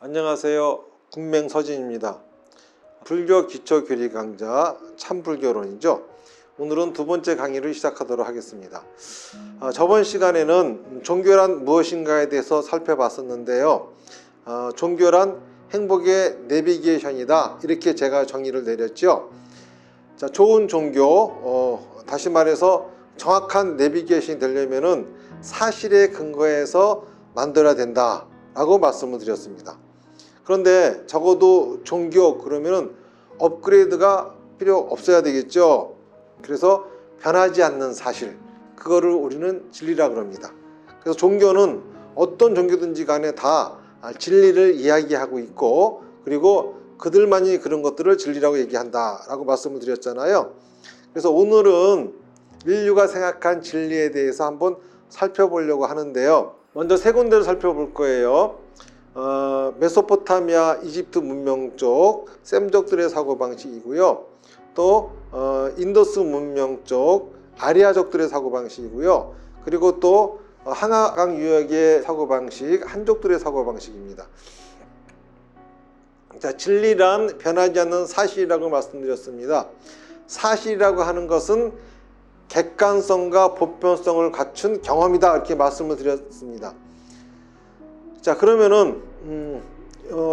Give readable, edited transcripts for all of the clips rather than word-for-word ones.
안녕하세요. 군맹서진입니다. 불교 기초 교리 강좌 참불교론이죠. 오늘은 두 번째 강의를 시작하도록 하겠습니다. 저번 시간에는 종교란 무엇인가에 대해서 살펴봤었는데요. 종교란 행복의 내비게이션이다, 이렇게 제가 정의를 내렸죠. 자, 좋은 종교, 다시 말해서 정확한 내비게이션이 되려면은 사실에 근거해서 만들어야 된다 라고 말씀을 드렸습니다. 그런데 적어도 종교 그러면은 업그레이드가 필요 없어야 되겠죠. 그래서 변하지 않는 사실, 그거를 우리는 진리라고 합니다. 그래서 종교는 어떤 종교든지 간에 다 진리를 이야기하고 있고, 그리고 그들만이 그런 것들을 진리라고 얘기한다 라고 말씀을 드렸잖아요. 그래서 오늘은 인류가 생각한 진리에 대해서 한번 살펴보려고 하는데요. 먼저 세 군데를 살펴볼 거예요. 메소포타미아, 이집트 문명 쪽 셈족들의 사고방식이고요. 또 인더스 문명 쪽 아리아족들의 사고방식이고요. 그리고 또 항아강 유역의 사고방식, 한족들의 사고방식입니다. 자, 진리란 변하지 않는 사실이라고 말씀드렸습니다. 사실이라고 하는 것은 객관성과 보편성을 갖춘 경험이다, 이렇게 말씀을 드렸습니다. 자, 그러면은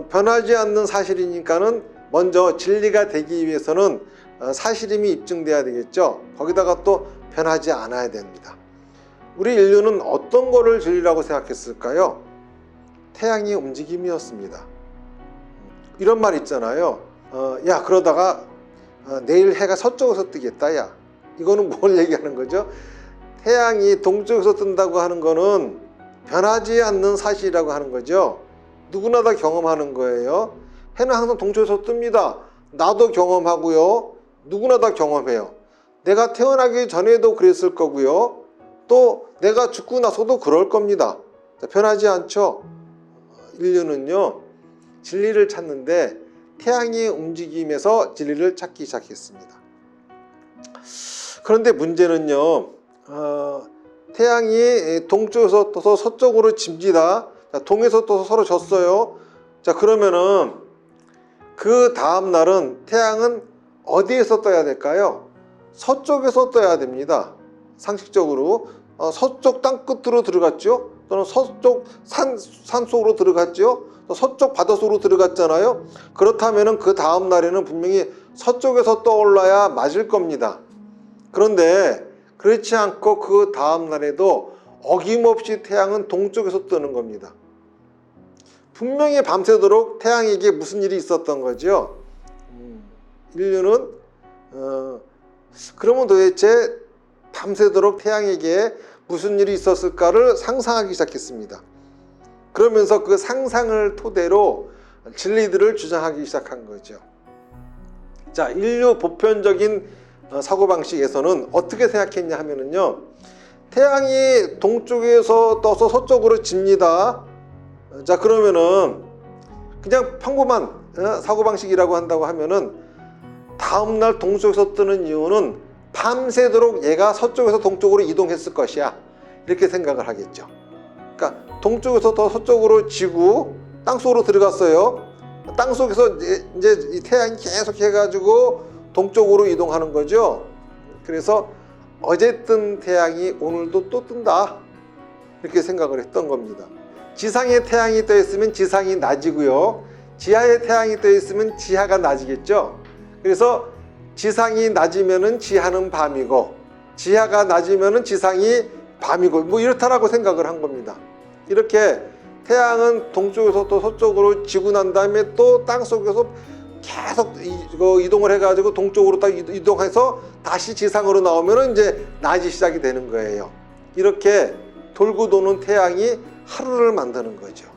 변하지 않는 사실이니까는 먼저 진리가 되기 위해서는 사실임이 입증돼야 되겠죠. 거기다가 또 변하지 않아야 됩니다. 우리 인류는 어떤 거를 진리라고 생각했을까요? 태양의 움직임이었습니다. 이런 말 있잖아요. 야, 그러다가 내일 해가 서쪽에서 뜨겠다. 야, 이거는 뭘 얘기하는 거죠? 태양이 동쪽에서 뜬다고 하는 거는 변하지 않는 사실이라고 하는 거죠. 누구나 다 경험하는 거예요. 해는 항상 동쪽에서 뜹니다. 나도 경험하고요. 누구나 다 경험해요. 내가 태어나기 전에도 그랬을 거고요. 또 내가 죽고 나서도 그럴 겁니다. 변하지 않죠. 인류는요, 진리를 찾는데 태양의 움직임에서 진리를 찾기 시작했습니다. 그런데 문제는요, 태양이 동쪽에서 떠서 서쪽으로 집니다. 자, 동에서 떠서 서로 졌어요. 자, 그러면은 그 다음 날은 태양은 어디에서 떠야 될까요? 서쪽에서 떠야 됩니다. 상식적으로 서쪽 땅 끝으로 들어갔죠. 또는 서쪽 산 속으로 들어갔죠. 또 서쪽 바다 속으로 들어갔잖아요. 그렇다면은 그 다음 날에는 분명히 서쪽에서 떠올라야 맞을 겁니다. 그런데 그렇지 않고 그 다음 날에도 어김없이 태양은 동쪽에서 뜨는 겁니다. 분명히 밤새도록 태양에게 무슨 일이 있었던 거죠. 인류는 그러면 도대체 밤새도록 태양에게 무슨 일이 있었을까를 상상하기 시작했습니다. 그러면서 그 상상을 토대로 진리들을 주장하기 시작한 거죠. 자, 인류 보편적인 사고방식에서는 어떻게 생각했냐 하면은요, 태양이 동쪽에서 떠서 서쪽으로 집니다. 자, 그러면은 그냥 평범한 사고방식이라고 한다고 하면은 다음날 동쪽에서 뜨는 이유는 밤새도록 얘가 서쪽에서 동쪽으로 이동했을 것이야, 이렇게 생각을 하겠죠. 그러니까 동쪽에서 더 서쪽으로 지고 땅속으로 들어갔어요. 땅속에서 이제 이 태양이 계속 해가지고 동쪽으로 이동하는 거죠. 그래서 어제 뜬 태양이 오늘도 또 뜬다, 이렇게 생각을 했던 겁니다. 지상에 태양이 떠 있으면 지상이 낮이고요, 지하에 태양이 떠 있으면 지하가 낮이겠죠. 그래서 지상이 낮이면은 지하는 밤이고, 지하가 낮이면은 지상이 밤이고, 뭐 이렇다라고 생각을 한 겁니다. 이렇게 태양은 동쪽에서 또 서쪽으로 지고 난 다음에 또 땅속에서 계속 이동을 해가지고 동쪽으로 딱 이동해서 다시 지상으로 나오면 이제 낮이 시작이 되는 거예요. 이렇게 돌고 도는 태양이 하루를 만드는 거죠.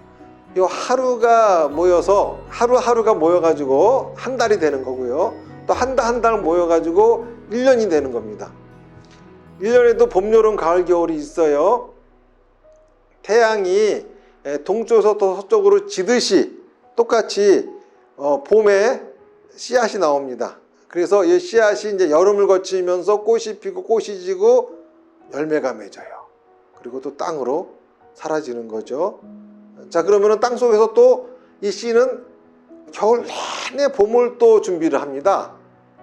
이 하루가 모여서 하루하루가 모여가지고 한 달이 되는 거고요. 또 한 달 한 달 모여가지고 1년이 되는 겁니다. 1년에도 봄, 여름, 가을, 겨울이 있어요. 태양이 동쪽에서 또 서쪽으로 지듯이 똑같이 봄에 씨앗이 나옵니다. 그래서 이 씨앗이 이제 여름을 거치면서 꽃이 피고 꽃이 지고 열매가 맺어요. 그리고 또 땅으로 사라지는 거죠. 자, 그러면은 땅 속에서 또 이 씨는 겨울 내내 봄을 또 준비를 합니다.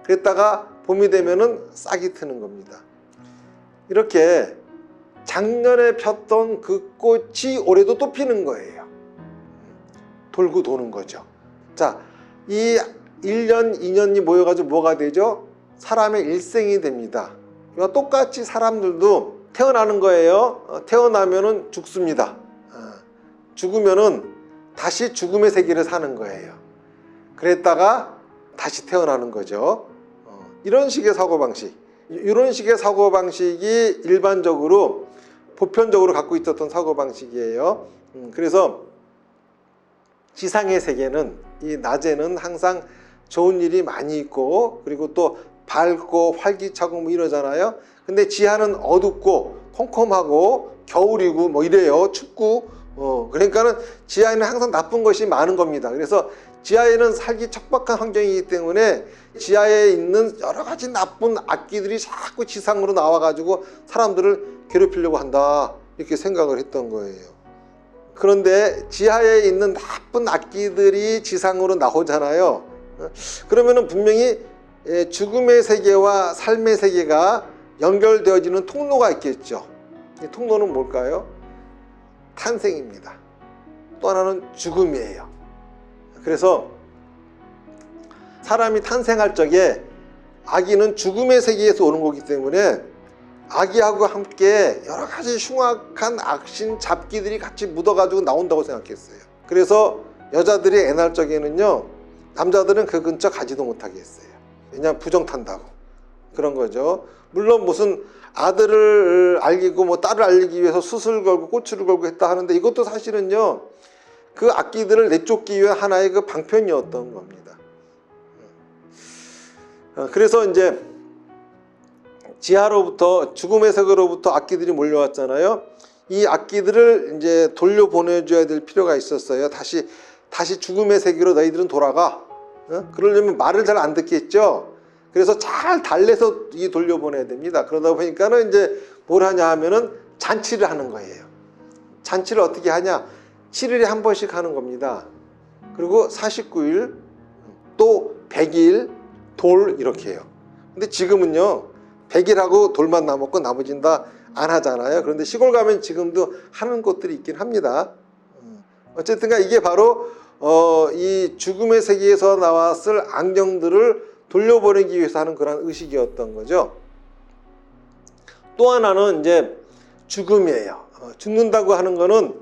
그랬다가 봄이 되면은 싹이 트는 겁니다. 이렇게 작년에 폈던 그 꽃이 올해도 또 피는 거예요. 돌고 도는 거죠. 자, 이 1년, 2년이 모여가지고 뭐가 되죠? 사람의 일생이 됩니다. 이와 똑같이 사람들도 태어나는 거예요. 태어나면은 죽습니다. 죽으면은 다시 죽음의 세계를 사는 거예요. 그랬다가 다시 태어나는 거죠. 이런 식의 사고방식, 이런 식의 사고방식이 일반적으로 보편적으로 갖고 있었던 사고방식이에요. 그래서 지상의 세계는 이 낮에는 항상 좋은 일이 많이 있고 그리고 또 밝고 활기차고 뭐 이러잖아요. 근데 지하는 어둡고 컴컴하고 겨울이고 뭐 이래요. 춥고 그러니까는 지하에는 항상 나쁜 것이 많은 겁니다. 그래서 지하에는 살기 척박한 환경이기 때문에 지하에 있는 여러 가지 나쁜 악기들이 자꾸 지상으로 나와가지고 사람들을 괴롭히려고 한다 이렇게 생각을 했던 거예요. 그런데 지하에 있는 나쁜 악기들이 지상으로 나오잖아요. 그러면은 분명히 죽음의 세계와 삶의 세계가 연결되어지는 통로가 있겠죠. 이 통로는 뭘까요? 탄생입니다. 또 하나는 죽음이에요. 그래서 사람이 탄생할 적에 아기는 죽음의 세계에서 오는 거기 때문에 아기하고 함께 여러 가지 흉악한 악신 잡기들이 같이 묻어가지고 나온다고 생각했어요. 그래서 여자들이 애 낳을 적에는요, 남자들은 그 근처 가지도 못하게 했어요. 왜냐하면 부정탄다고. 그런 거죠. 물론 무슨 아들을 알리고 뭐 딸을 알리기 위해서 숯을 걸고 꼬치를 걸고 했다 하는데 이것도 사실은요, 그 악기들을 내쫓기 위한 하나의 그 방편이었던 겁니다. 그래서 이제 지하로부터 죽음의 세계로부터 악기들이 몰려왔잖아요. 이 악기들을 이제 돌려보내줘야 될 필요가 있었어요. 다시 죽음의 세계로 너희들은 돌아가. 그러려면 말을 잘 안 듣겠죠. 그래서 잘 달래서 돌려보내야 됩니다. 그러다 보니까는 이제 뭘 하냐 하면은 잔치를 하는 거예요. 잔치를 어떻게 하냐? 7일에 한 번씩 하는 겁니다. 그리고 49일, 또 100일, 돌 이렇게 해요. 근데 지금은요, 100일하고 돌만 남았고 나머지는 다 안 하잖아요. 그런데 시골 가면 지금도 하는 곳들이 있긴 합니다. 어쨌든 이게 바로 이 죽음의 세계에서 나왔을 악령들을 돌려보내기 위해서 하는 그런 의식이었던 거죠. 또 하나는 이제 죽음이에요. 죽는다고 하는 거는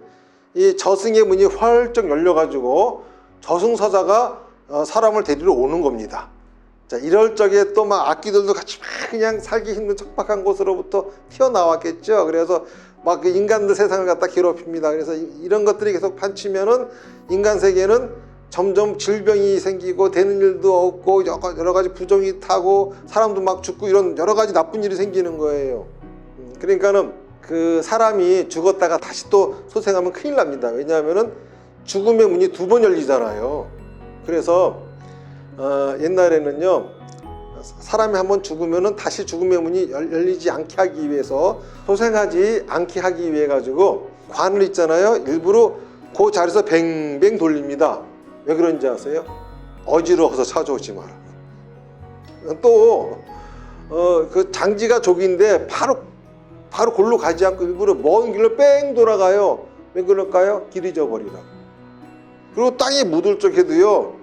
이 저승의 문이 활짝 열려가지고 저승사자가 사람을 데리러 오는 겁니다. 자, 이럴 적에 또 막 악기들도 같이 막 그냥 살기 힘든 척박한 곳으로부터 튀어나왔겠죠. 그래서 막 인간들 세상을 갖다 괴롭힙니다. 그래서 이런 것들이 계속 판치면은 인간 세계는 점점 질병이 생기고 되는 일도 없고 여러 가지 부정이 타고 사람도 막 죽고 이런 여러 가지 나쁜 일이 생기는 거예요. 그러니까는 그 사람이 죽었다가 다시 또 소생하면 큰일 납니다. 왜냐하면은 죽음의 문이 2번 열리잖아요. 그래서 옛날에는요, 사람이 한번 죽으면은 다시 죽음의 문이 열리지 않게 하기 위해서, 소생하지 않게 하기 위해 가지고 관을 있잖아요. 일부러 그 자리에서 뱅뱅 돌립니다. 왜 그런지 아세요? 어지러워서 찾아오지 마라. 또 그 장지가 족인데 바로 골로 가지 않고 일부러 먼 길로 뺑 돌아가요. 왜 그럴까요? 길 잊어버리라고. 그리고 땅에 묻을 적에도요,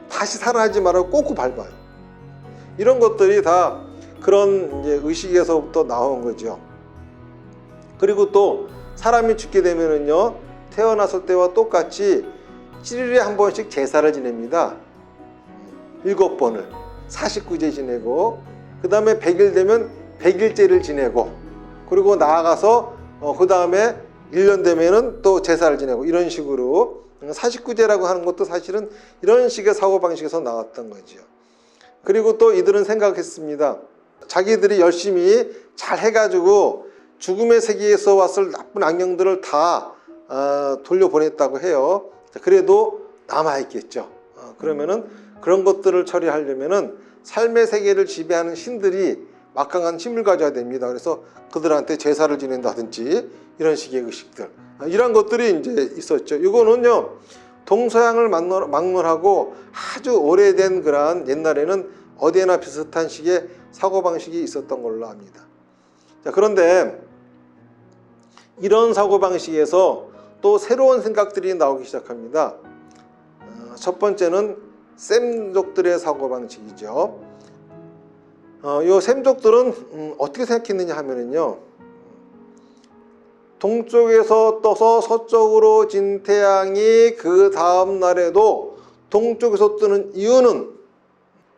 다시 살아나지 말라고 꽂고 밟아요. 이런 것들이 다 그런 이제 의식에서부터 나온 거죠. 그리고 또 사람이 죽게 되면은요, 태어났을 때와 똑같이 7일에 한 번씩 제사를 지냅니다. 7번을 49제 지내고, 그 다음에 100일 되면 100일제를 지내고, 그리고 나아가서 그 다음에 1년 되면은 또 제사를 지내고, 이런 식으로 49제라고 하는 것도 사실은 이런 식의 사고방식에서 나왔던 거죠. 그리고 또 이들은 생각했습니다. 자기들이 열심히 잘 해가지고 죽음의 세계에서 왔을 나쁜 악령들을 다 돌려보냈다고 해요. 그래도 남아있겠죠. 그러면은 그런 것들을 처리하려면은 삶의 세계를 지배하는 신들이 막강한 힘을 가져야 됩니다. 그래서 그들한테 제사를 지낸다든지 이런 식의 의식들, 이런 것들이 이제 있었죠. 이거는요, 동서양을 막론하고 아주 오래된 그러한 옛날에는 어디에나 비슷한 식의 사고방식이 있었던 걸로 압니다. 자, 그런데 이런 사고방식에서 또 새로운 생각들이 나오기 시작합니다. 첫 번째는 셈족들의 사고방식이죠. 이 셈족들은 어떻게 생각했느냐 하면은요, 동쪽에서 떠서 서쪽으로 진 태양이 그 다음 날에도 동쪽에서 뜨는 이유는